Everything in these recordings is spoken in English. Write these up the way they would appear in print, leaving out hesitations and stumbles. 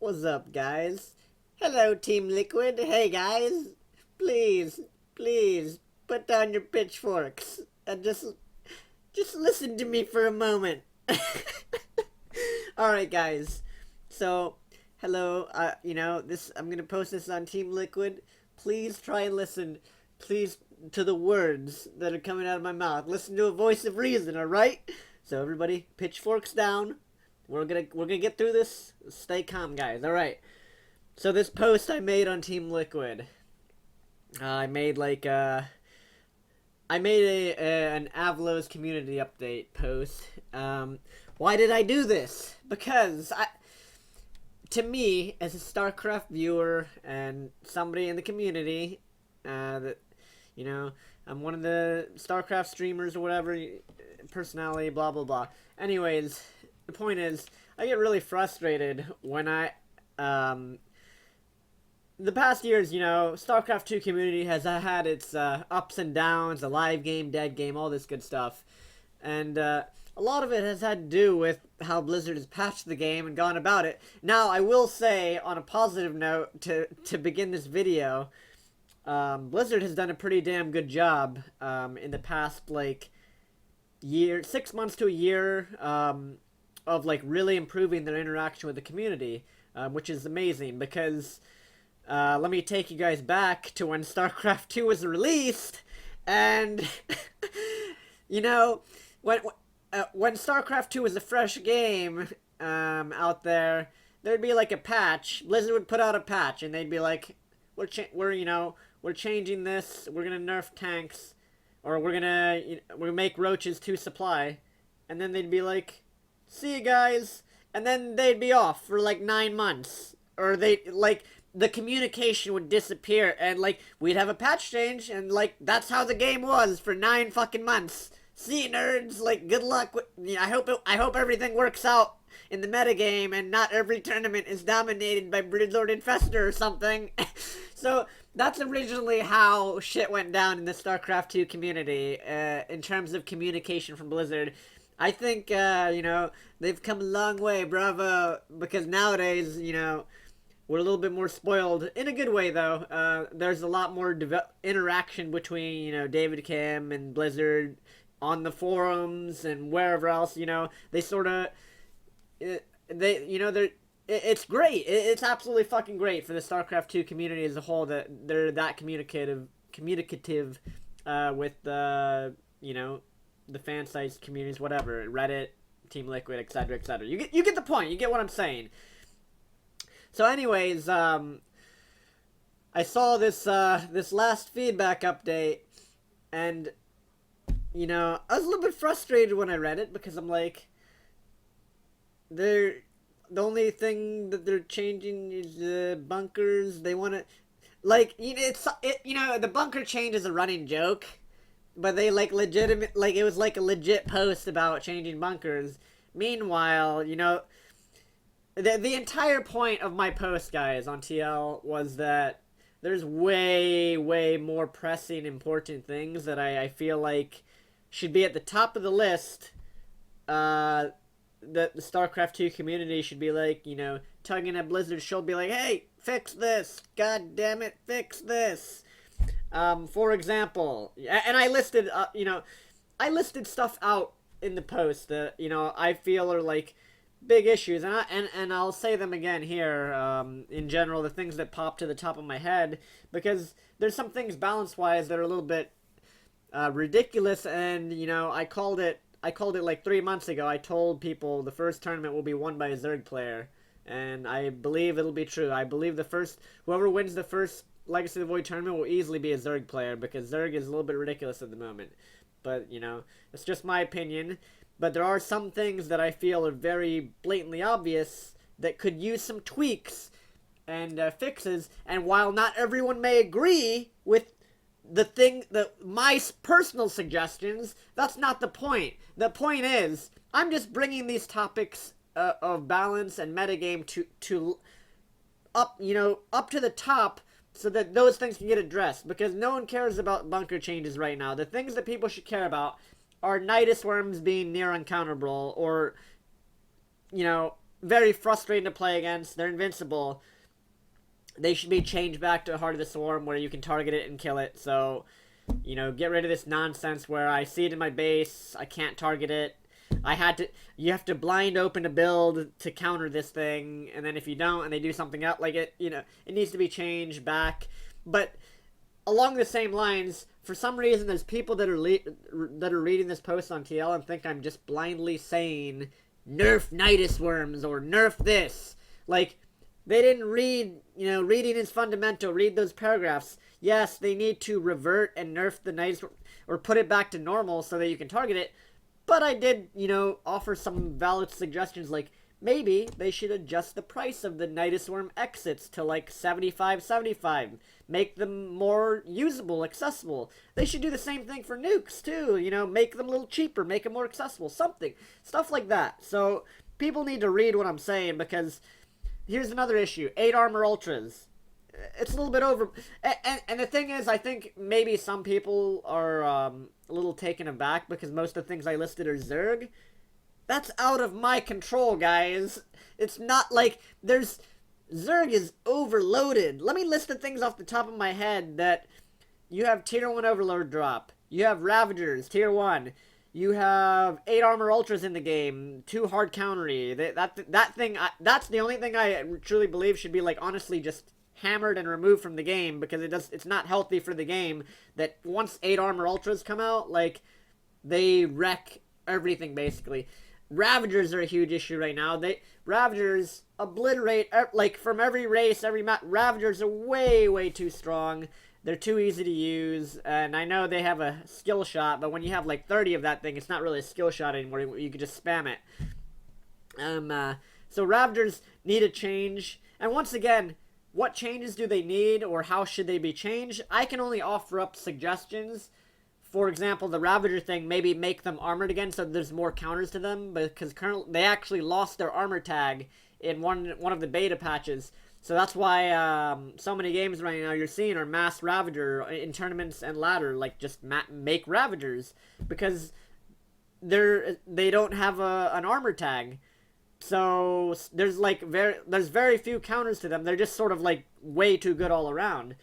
What's up, guys? Hello, Team Liquid. Hey, guys. Please, please, put down your pitchforks and just listen to me for a moment. Alright, guys. So, hello. I'm gonna post this on Team Liquid. Please try and listen, please, to the words that are coming out of my mouth. Listen to a voice of reason, alright? So, everybody, pitchforks down. We're gonna get through this. Stay calm, guys. All right. So this post I made on Team Liquid, I made an Avlo's community update post. Why did I do this? Because to me, as a StarCraft viewer and somebody in the community, that I'm one of the StarCraft streamers or whatever, personality, blah blah blah. Anyways. The point is, I get really frustrated when the past years, StarCraft 2 community has had its ups and downs, the live game, dead game, all this good stuff. And a lot of it has had to do with how Blizzard has patched the game and gone about it. Now, I will say, on a positive note, to begin this video, Blizzard has done a pretty damn good job in the past, 6 months to a year, of really improving their interaction with the community, which is amazing because let me take you guys back to when StarCraft 2 was released, and when StarCraft 2 was a fresh game out there, there'd be a patch. Blizzard would put out a patch, and they'd be like, we're changing this. We're gonna nerf tanks, or we're gonna make roaches to supply, and then they'd be like, see you guys, and then they'd be off for 9 months, or the communication would disappear, and we'd have a patch change, and that's how the game was for 9 fucking months. See you, nerds. Good luck with, I hope everything works out in the metagame and not every tournament is dominated by Blizzard Infestor or something. So that's originally how shit went down in the StarCraft 2 community, in terms of communication from Blizzard. I think, they've come a long way, bravo, because nowadays, we're a little bit more spoiled, in a good way, though. There's a lot more interaction between, David Kim and Blizzard on the forums and wherever else, they sort of, it's great. It's absolutely fucking great for the StarCraft 2 community as a whole that they're that communicative with, the fan sites, communities, whatever, Reddit, Team Liquid, etc., etc. You get the point. You get what I'm saying. So, anyways, I saw this last feedback update, and I was a little bit frustrated when I read it because I'm like, the only thing that they're changing is the bunkers. They want to, the bunker change is a running joke. But they legitimate, it was a legit post about changing bunkers. Meanwhile, the entire point of my post, guys, on TL was that there's way, way more pressing, important things that I feel like should be at the top of the list. That the StarCraft 2 community should be tugging at Blizzard's shoulder, be like, hey, fix this. God damn it, fix this. For example, and I listed, I listed stuff out in the post that, I feel are, big issues, and I'll say them again here, in general, the things that pop to the top of my head, because there's some things balance-wise that are a little bit, ridiculous, and, I called it 3 months ago. I told people the first tournament will be won by a Zerg player, and I believe it'll be true. I believe whoever wins the first Legacy of the Void tournament will easily be a Zerg player, because Zerg is a little bit ridiculous at the moment. But, it's just my opinion. But there are some things that I feel are very blatantly obvious that could use some tweaks and fixes. And while not everyone may agree with my personal suggestions, that's not the point. The point is, I'm just bringing these topics of balance and metagame to up to the top, so that those things can get addressed, because no one cares about bunker changes right now. The things that people should care about are Nidus worms being near uncounterable, or very frustrating to play against. They're invincible. They should be changed back to Heart of the Swarm where you can target it and kill it. So, you know, get rid of this nonsense where I see it in my base, I can't target it. You have to blind open a build to counter this thing, and then if you don't and they do something else, like it, you know, it needs to be changed back. But along the same lines, for some reason, there's people that are reading this post on TL and think I'm just blindly saying, nerf Nidus Worms or nerf this. Like, they didn't read, you know, reading is fundamental, read those paragraphs. Yes, they need to revert and nerf the Nidus or put it back to normal so that you can target it. But I did, you know, offer some valid suggestions, like maybe they should adjust the price of the Nidus Worm exits to like $75.75. Make them more usable, accessible. They should do the same thing for nukes too, you know, make them a little cheaper, make them more accessible, something. Stuff like that. So people need to read what I'm saying, because here's another issue. 8 armor ultras. It's a little bit over. And the thing is, I think maybe some people are a little taken aback because most of the things I listed are Zerg. That's out of my control, guys. It's not like there's... Zerg is overloaded. Let me list the things off the top of my head that... You have Tier 1 Overlord drop. You have Ravagers, Tier 1. You have 8 armor ultras in the game. 2 hard countery. That thing... that's the only thing I truly believe should be, like, honestly just hammered and removed from the game, because it's not healthy for the game that once 8 armor ultras come out, like, they wreck everything basically. Ravagers are a huge issue right now. Ravagers obliterate, like, from every race, every map. Ravagers are way too strong. They're too easy to use, and I know they have a skill shot, but when you have like 30 of that thing, it's not really a skill shot anymore. You can just spam it. So Ravagers need a change, and once again, what changes do they need, or how should they be changed? I can only offer up suggestions. For example, the Ravager thing, maybe make them armored again so there's more counters to them, because currently they actually lost their armor tag in one of the beta patches. So that's why so many games right now you're seeing are mass Ravager in tournaments and ladder, like just make Ravagers, because they don't have an armor tag. So there's very few counters to them. They're just sort of like way too good all around.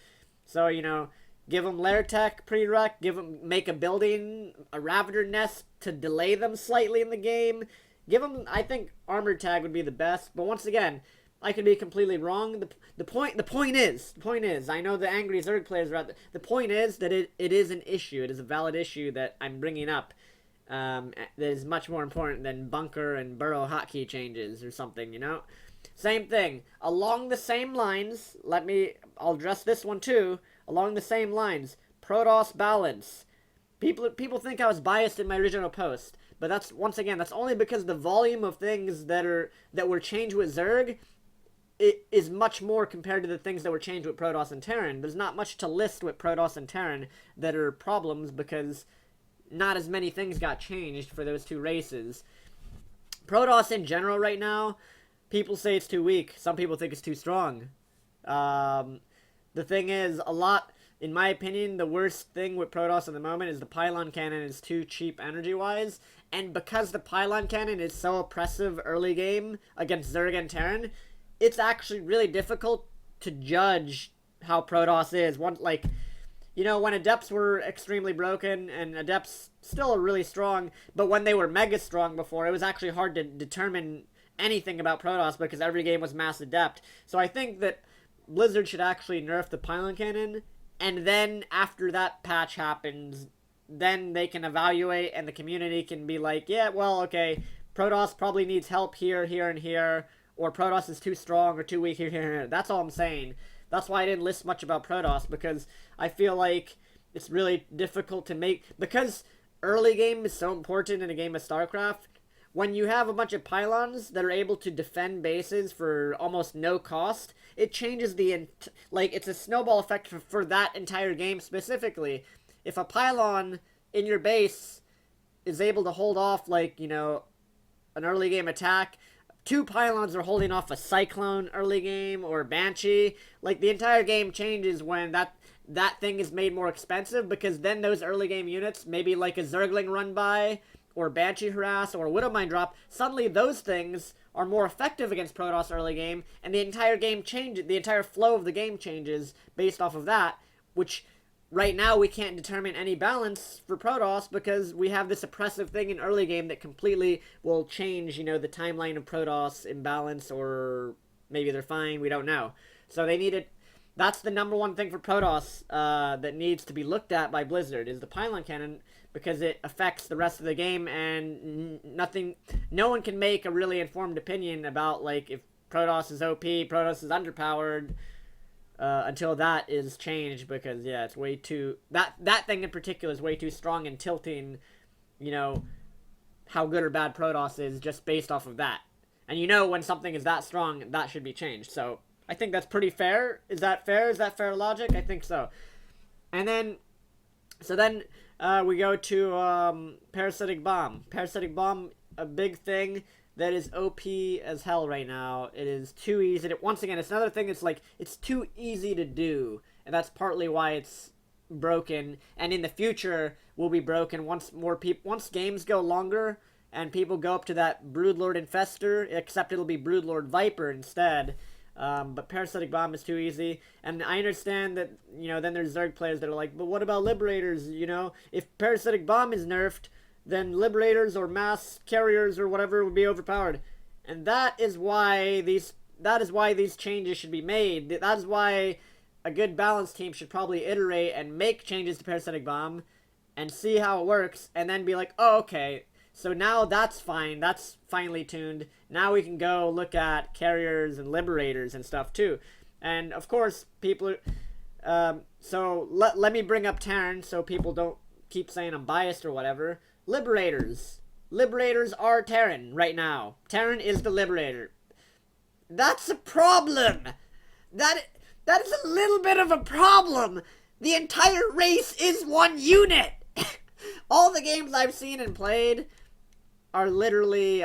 So, you know, give them lair tech prereq, make a building, a Ravager nest to delay them slightly in the game. Give them, I think armor tag would be the best, but once again, I could be completely wrong. The point is, I know the angry Zerg players are out there. The point is that it is an issue. It is a valid issue that I'm bringing up. That is much more important than bunker and burrow hotkey changes or something, you know? Same thing. Along the same lines, I'll address this one too. Along the same lines, Protoss balance. People think I was biased in my original post, but that's only because the volume of things that were changed with Zerg is much more compared to the things that were changed with Protoss and Terran. There's not much to list with Protoss and Terran that are problems, because not as many things got changed for those two races. Protoss in general right now, people say it's too weak. Some people think it's too strong. The thing is, in my opinion, the worst thing with Protoss at the moment is the pylon cannon is too cheap energy-wise. And because the pylon cannon is so oppressive early game against Zerg and Terran, it's actually really difficult to judge how Protoss is. You know, when Adepts were extremely broken, and Adepts still are really strong, but when they were mega strong before, it was actually hard to determine anything about Protoss because every game was mass Adept. So I think that Blizzard should actually nerf the pylon cannon, and then after that patch happens, then they can evaluate and the community can be like, yeah, well, okay, Protoss probably needs help here, here, and here, or Protoss is too strong or too weak here, here, and here. That's all I'm saying. That's why I didn't list much about Protoss, because I feel like it's really difficult to make... Because early game is so important in a game of StarCraft, when you have a bunch of pylons that are able to defend bases for almost no cost, it changes it's a snowball effect for that entire game specifically. If a pylon in your base is able to hold off, like, you know, an early game attack... 2 pylons are holding off a Cyclone early game or Banshee. Like, the entire game changes when that thing is made more expensive, because then those early game units, maybe like a Zergling run by, or Banshee harass, or Widowmine drop, suddenly those things are more effective against Protoss early game, and the entire game changes, the entire flow of the game changes based off of that, which right now we can't determine any balance for Protoss because we have this oppressive thing in early game that completely will change, you know, the timeline of Protoss imbalance, or maybe they're fine, we don't know. So they need it. That's the number one thing for Protoss that needs to be looked at by Blizzard, is the pylon cannon, because it affects the rest of the game, and no one can make a really informed opinion about, like, if Protoss is OP, Protoss is underpowered, until that is changed, because, yeah, it's way too... That thing in particular is way too strong and tilting, you know, how good or bad Protoss is just based off of that. And you know when something is that strong, that should be changed. So, I think that's pretty fair. Is that fair? Is that fair logic? I think so. And then... So then... we go to Parasitic Bomb. Parasitic Bomb, a big thing that is OP as hell right now. It is too easy. Once again, it's another thing. It's like, it's too easy to do, and that's partly why it's broken. And in the future, will be broken once games go longer and people go up to that Broodlord Infestor. Except it'll be Broodlord Viper instead. But Parasitic Bomb is too easy, and I understand that, you know, then there's Zerg players that are like, but what about Liberators, you know? If Parasitic Bomb is nerfed, then Liberators or Mass Carriers or whatever would be overpowered. And that is why these changes should be made. That is why a good balance team should probably iterate and make changes to Parasitic Bomb and see how it works, and then be like, oh, okay, so now that's fine. That's finely tuned. Now we can go look at carriers and liberators and stuff too. And of course, people are... so let me bring up Terran so people don't keep saying I'm biased or whatever. Liberators. Liberators are Terran right now. Terran is the Liberator. That's a problem. That is a little bit of a problem. The entire race is one unit. All the games I've seen and played are literally,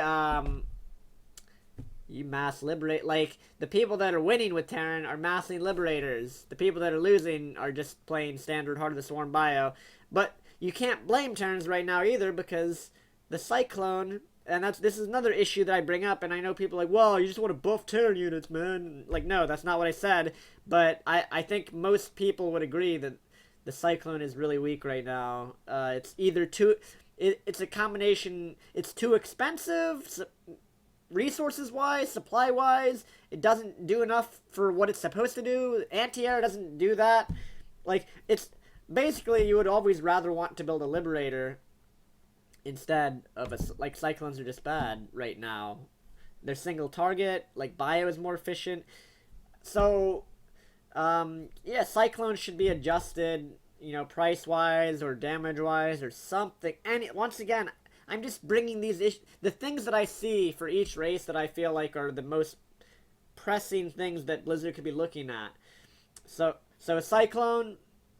you mass liberate, like, the people that are winning with Terran are massing Liberators. The people that are losing are just playing standard Heart of the Swarm bio. But you can't blame Terrans right now either, because the Cyclone, and this is another issue that I bring up, and I know people are like, well, you just want to buff Terran units, man. Like, no, that's not what I said, but I think most people would agree that the Cyclone is really weak right now. It's either it's a combination. It's too expensive, resources-wise, supply-wise. It doesn't do enough for what it's supposed to do. Anti-air doesn't do that. Like, it's... Basically, you would always rather want to build a Liberator instead of a... Like, Cyclones are just bad right now. They're single target. Like, bio is more efficient. So, yeah, Cyclones should be adjusted, you know, price-wise or damage-wise or something. And once again, I'm just bringing these the things that I see for each race that I feel like are the most pressing things that Blizzard could be looking at. So a Cyclone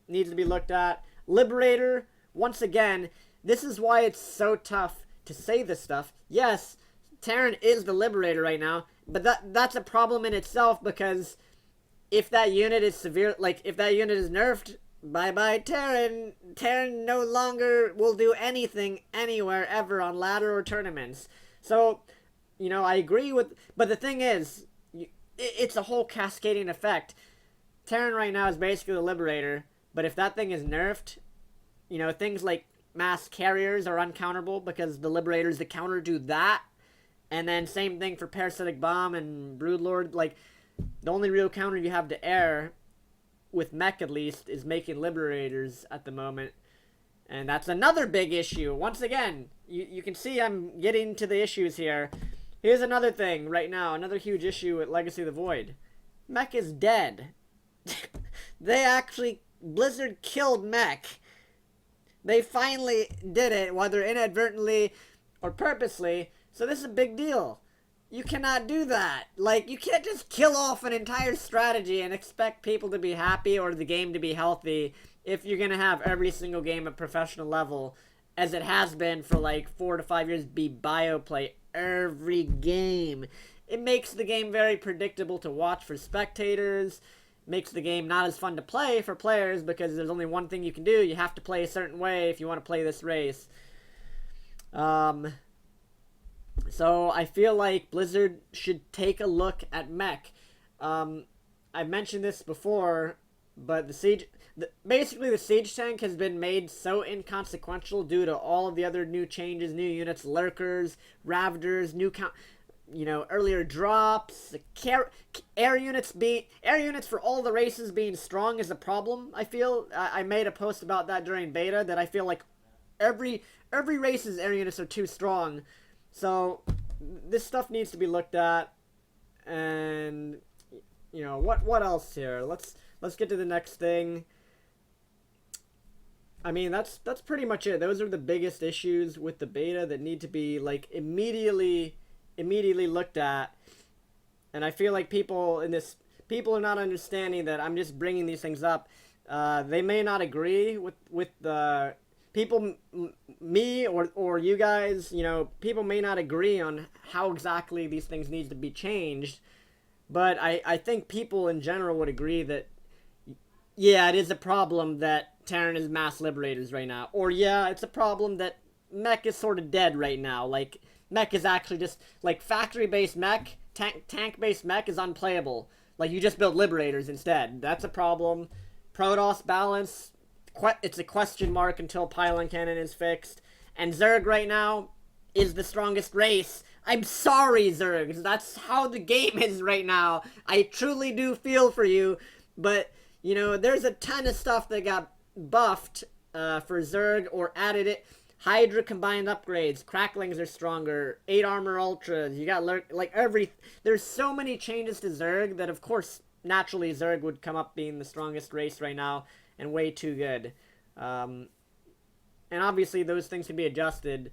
needs to be looked at. Liberator, once again, this is why it's so tough to say this stuff. Yes, Terran is the Liberator right now, but that's a problem in itself, because if that unit is if that unit is nerfed, bye-bye Terran. Terran no longer will do anything anywhere ever on ladder or tournaments. So, you know, I agree with... But the thing is, it's a whole cascading effect. Terran right now is basically the Liberator, but if that thing is nerfed, you know, things like mass carriers are uncounterable because the Liberator's the counter to that. And then same thing for Parasitic Bomb and Broodlord. Like, the only real counter you have to air, with mech at least, is making Liberators at the moment. And that's another big issue. Once again, you can see I'm getting to the issues here. Here's another thing right now, another huge issue with Legacy of the Void. Mech is dead. Blizzard killed mech. They finally did it, whether inadvertently or purposely. So this is a big deal. You cannot do that. Like, you can't just kill off an entire strategy and expect people to be happy or the game to be healthy if you're going to have every single game at professional level, as it has been for like 4 to 5 years, be bio play every game. It makes the game very predictable to watch for spectators. Makes the game not as fun to play for players because there's only one thing you can do. You have to play a certain way if you want to play this race. So I feel like Blizzard should take a look at mech. I've mentioned this before, but basically the siege tank has been made so inconsequential due to all of the other new changes, new units, lurkers, Raptors, earlier drops, air units for all the races being strong is a problem. I feel I made a post about that during beta, that I feel like every race's air units are too strong. So this stuff needs to be looked at. And what else here? Let's get to the next thing. I mean, that's pretty much it. Those are the biggest issues with the beta that need to be like immediately looked at. And I feel like people are not understanding that I'm just bringing these things up. They may not agree with the people, me or you guys. People may not agree on how exactly these things need to be changed. But I think people in general would agree that, yeah, it is a problem that Terran is mass liberators right now. Or, yeah, it's a problem that mech is sort of dead right now. Like, mech is actually just, like, factory-based mech, tank-based mech is unplayable. Like, you just build liberators instead. That's a problem. Protoss balance, it's a question mark until pylon cannon is fixed. And Zerg right now is the strongest race. I'm sorry, Zerg. That's how the game is right now. I truly do feel for you. But, there's a ton of stuff that got buffed for Zerg or added it. Hydra combined upgrades. Cracklings are stronger. 8 armor ultras. You got there's so many changes to Zerg that, of course, naturally Zerg would come up being the strongest race right now and way too good. And obviously those things can be adjusted.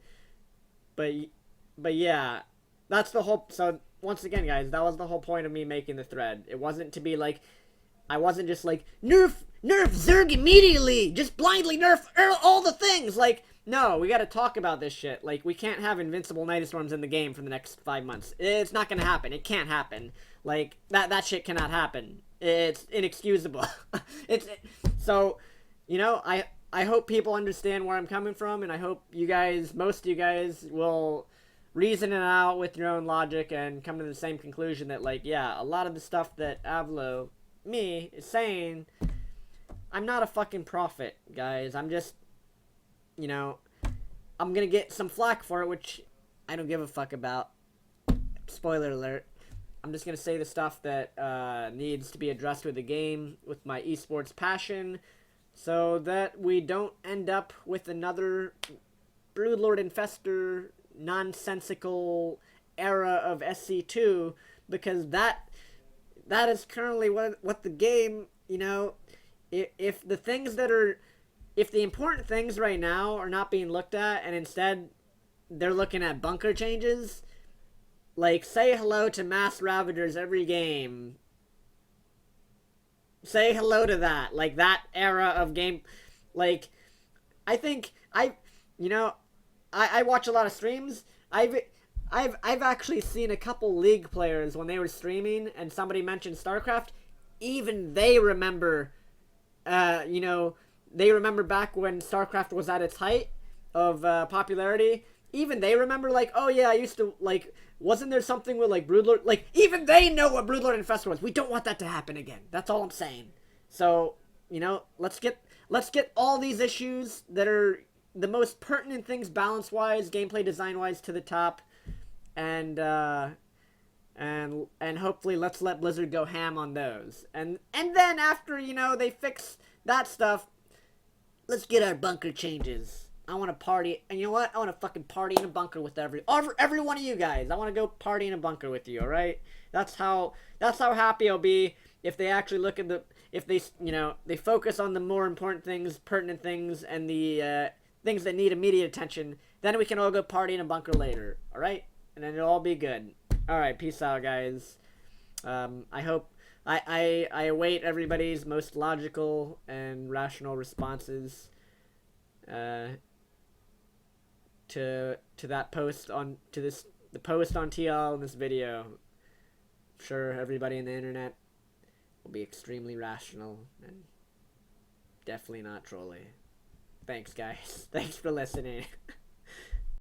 But yeah, that's the whole. So once again, guys, that was the whole point of me making the thread. It wasn't to be like, I wasn't just like nerf Zerg immediately, just blindly nerf all the things. Like, no, we got to talk about this shit. Like, we can't have invincible Night Storms in the game for the next 5 months. It's not gonna happen. It can't happen. Like that shit cannot happen. It's inexcusable. So, I hope people understand where I'm coming from, and I hope most of you guys will reason it out with your own logic and come to the same conclusion that, like, yeah, a lot of the stuff that avilo, me, is saying, I'm not a fucking prophet, guys. I'm just, I'm gonna get some flack for it, which I don't give a fuck about. Spoiler alert. I'm just gonna say the stuff that needs to be addressed with the game, with my esports passion, so that we don't end up with another Broodlord Infestor nonsensical era of SC2, because that is currently what the game, if the important things right now are not being looked at, and instead they're looking at bunker changes, like, say hello to mass ravagers every game. Say hello to that. Like, that era of game. Like, I think I watch a lot of streams. I've actually seen a couple League players when they were streaming and somebody mentioned StarCraft. Even they remember, they remember back when StarCraft was at its height of popularity. Even they remember, like, oh yeah, I used to, like, wasn't there something with, like, Broodlord? Like, even they know what Broodlord Infestor was. We don't want that to happen again. That's all I'm saying. So, let's get all these issues that are the most pertinent things balance-wise, gameplay design-wise to the top, and hopefully let's let Blizzard go ham on those. And then after, they fix that stuff, let's get our bunker changes. I want to party, and you know what? I want to fucking party in a bunker with every one of you guys. I want to go party in a bunker with you, alright? That's how happy I'll be if they actually look at if they, they focus on the more important things, pertinent things, and the, things that need immediate attention. Then we can all go party in a bunker later, alright? And then it'll all be good. Alright, peace out, guys. I hope, I await everybody's most logical and rational responses, to that post on, the post on TL in this video. I'm sure everybody on the internet will be extremely rational and definitely not trolly. Thanks, guys. Thanks for listening.